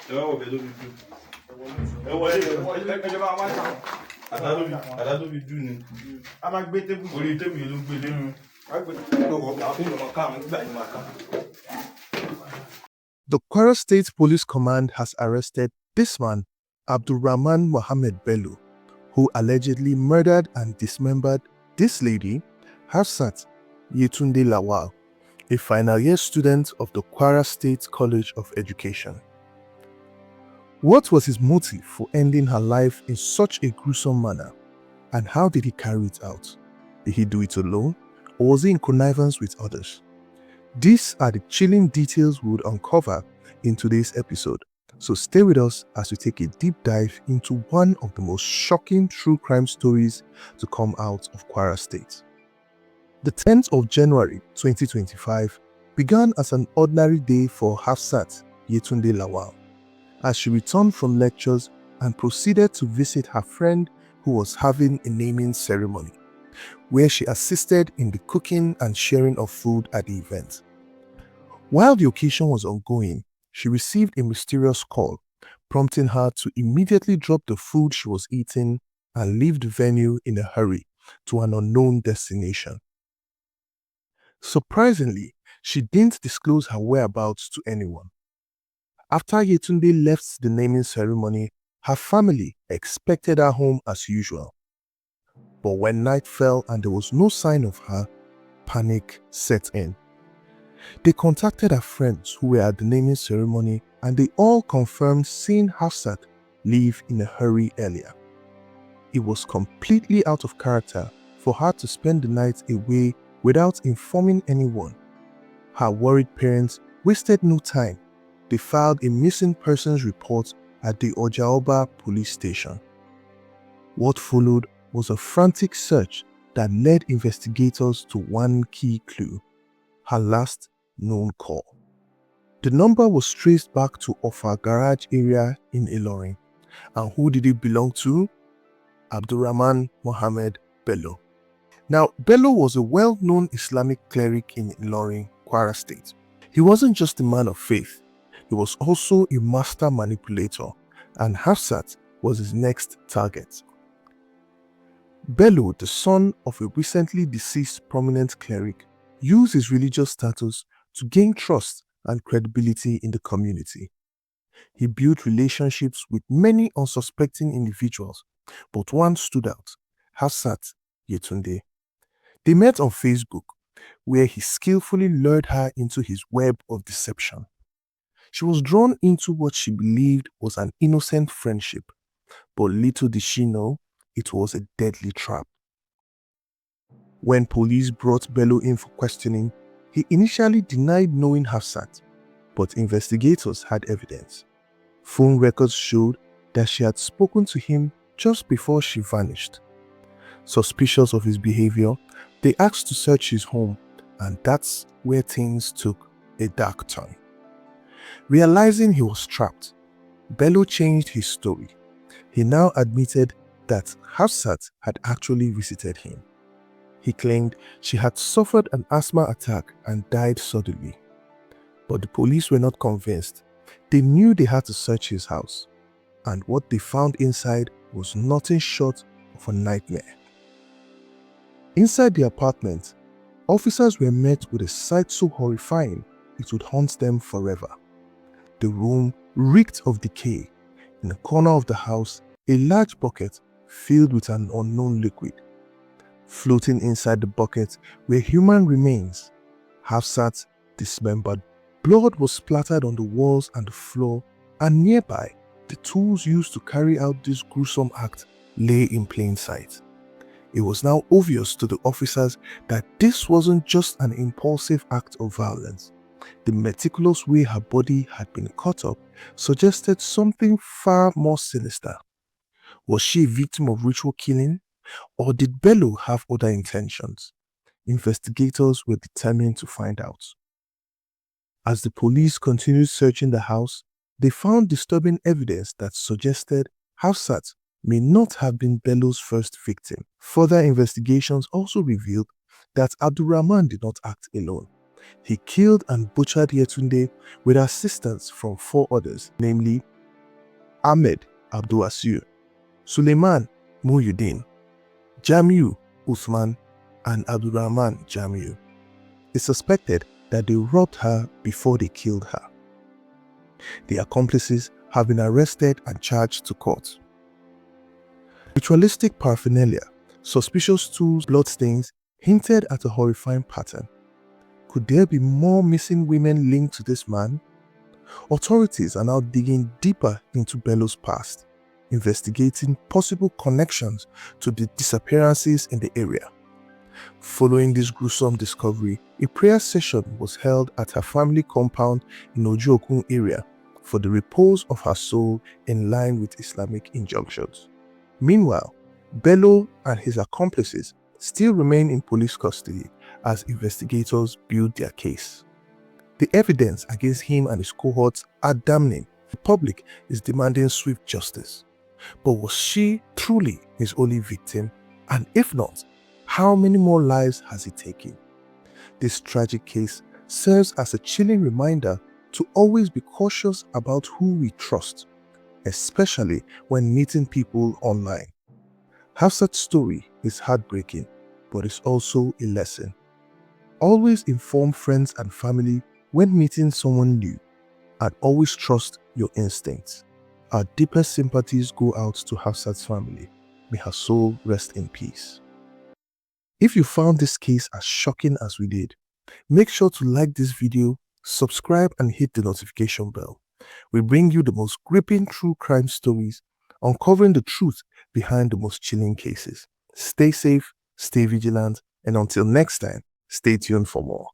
Ẹ wá wọ̀ bẹ̀ lórí jù. Ẹ wọlé ẹjọba wá tàn. Àdá lórí jù ni. A máa gbé tébù. Orí tébù yìí ló gbé lé. The Kwara State Police Command has arrested this man, Abdulrahman Mohammed Bello, who allegedly murdered and dismembered this lady, Hafsat Yetunde Lawal, a final year student of the Kwara State College of Education. What was his motive for ending her life in such a gruesome manner, and how did he carry it out? Did he do it alone, or was he in connivance with others? These are the chilling details we would uncover in today's episode, so stay with us as we take a deep dive into one of the most shocking true crime stories to come out of Kwara State. The 10th of January 2025 began as an ordinary day for Hafsat Yetunde Lawal, as she returned from lectures and proceeded to visit her friend who was having a naming ceremony, where she assisted in the cooking and sharing of food at the event. While the occasion was ongoing, she received a mysterious call, prompting her to immediately drop the food she was eating and leave the venue in a hurry to an unknown destination. Surprisingly, she didn't disclose her whereabouts to anyone. After Yetunde left the naming ceremony, her family expected her home as usual. But when night fell and there was no sign of her, panic set in. They contacted her friends who were at the naming ceremony, and they all confirmed seeing Hafsat leave in a hurry earlier. It was completely out of character for her to spend the night away without informing anyone. Her worried parents wasted no time. They filed a missing persons report at the Ojaoba police station. What followed was a frantic search that led investigators to one key clue: her last known call. The number was traced back to Ofa Garage area in Ilorin. And who did it belong to? Abdulrahman Mohammed Bello. Now, Bello was a well-known Islamic cleric in Ilorin, Kwara State. He wasn't just a man of faith, he was also a master manipulator, and Hafsat was his next target. Bello, the son of a recently deceased prominent cleric, used his religious status to gain trust and credibility in the community. He built relationships with many unsuspecting individuals, but one stood out: Hafsat Yetunde. They met on Facebook, where he skillfully lured her into his web of deception. She was drawn into what she believed was an innocent friendship, but little did she know it was a deadly trap. When police brought Bello in for questioning, he initially denied knowing Hafsat, but investigators had evidence. Phone records showed that she had spoken to him just before she vanished. Suspicious of his behavior, they asked to search his home, and that's where things took a dark turn. Realizing he was trapped, Bello changed his story. He now admitted that Hafsat had actually visited him. He claimed she had suffered an asthma attack and died suddenly. But the police were not convinced. They knew they had to search his house, and what they found inside was nothing short of a nightmare. Inside the apartment, officers were met with a sight so horrifying it would haunt them forever. The room reeked of decay. In a corner of the house, a large bucket filled with an unknown liquid. Floating inside the bucket were human remains, Hafsat dismembered. Blood was splattered on the walls and the floor, and nearby, the tools used to carry out this gruesome act lay in plain sight. It was now obvious to the officers that this wasn't just an impulsive act of violence. The meticulous way her body had been cut up suggested something far more sinister. Was she a victim of ritual killing? Or did Bello have other intentions? Investigators were determined to find out. As the police continued searching the house, they found disturbing evidence that suggested Hafsat may not have been Bello's first victim. Further investigations also revealed that Abdulrahman did not act alone. He killed and butchered Yetunde with assistance from 4 others, namely Ahmed Abdulwasiu, Suleiman Muhyiddin, Jamiu Uthman, and Abdurrahman Jamiu. It's suspected that they robbed her before they killed her. The accomplices have been arrested and charged to court. Ritualistic paraphernalia, suspicious tools, bloodstains hinted at a horrifying pattern. Could there be more missing women linked to this man? Authorities are now digging deeper into Bello's past, investigating possible connections to the disappearances in the area. Following this gruesome discovery, a prayer session was held at her family compound in Ojuokun area for the repose of her soul in line with Islamic injunctions. Meanwhile, Bello and his accomplices still remain in police custody as investigators build their case. The evidence against him and his cohorts are damning. The public is demanding swift justice. But was she truly his only victim? And if not, how many more lives has he taken? This tragic case serves as a chilling reminder to always be cautious about who we trust, especially when meeting people online. Hafsat's story is heartbreaking, but it's also a lesson. Always inform friends and family when meeting someone new, and always trust your instincts. Our deepest sympathies go out to Hafsat's family. May her soul rest in peace. If you found this case as shocking as we did, make sure to like this video, subscribe and hit the notification bell. We bring you the most gripping true crime stories, uncovering the truth behind the most chilling cases. Stay safe, stay vigilant, and until next time, stay tuned for more.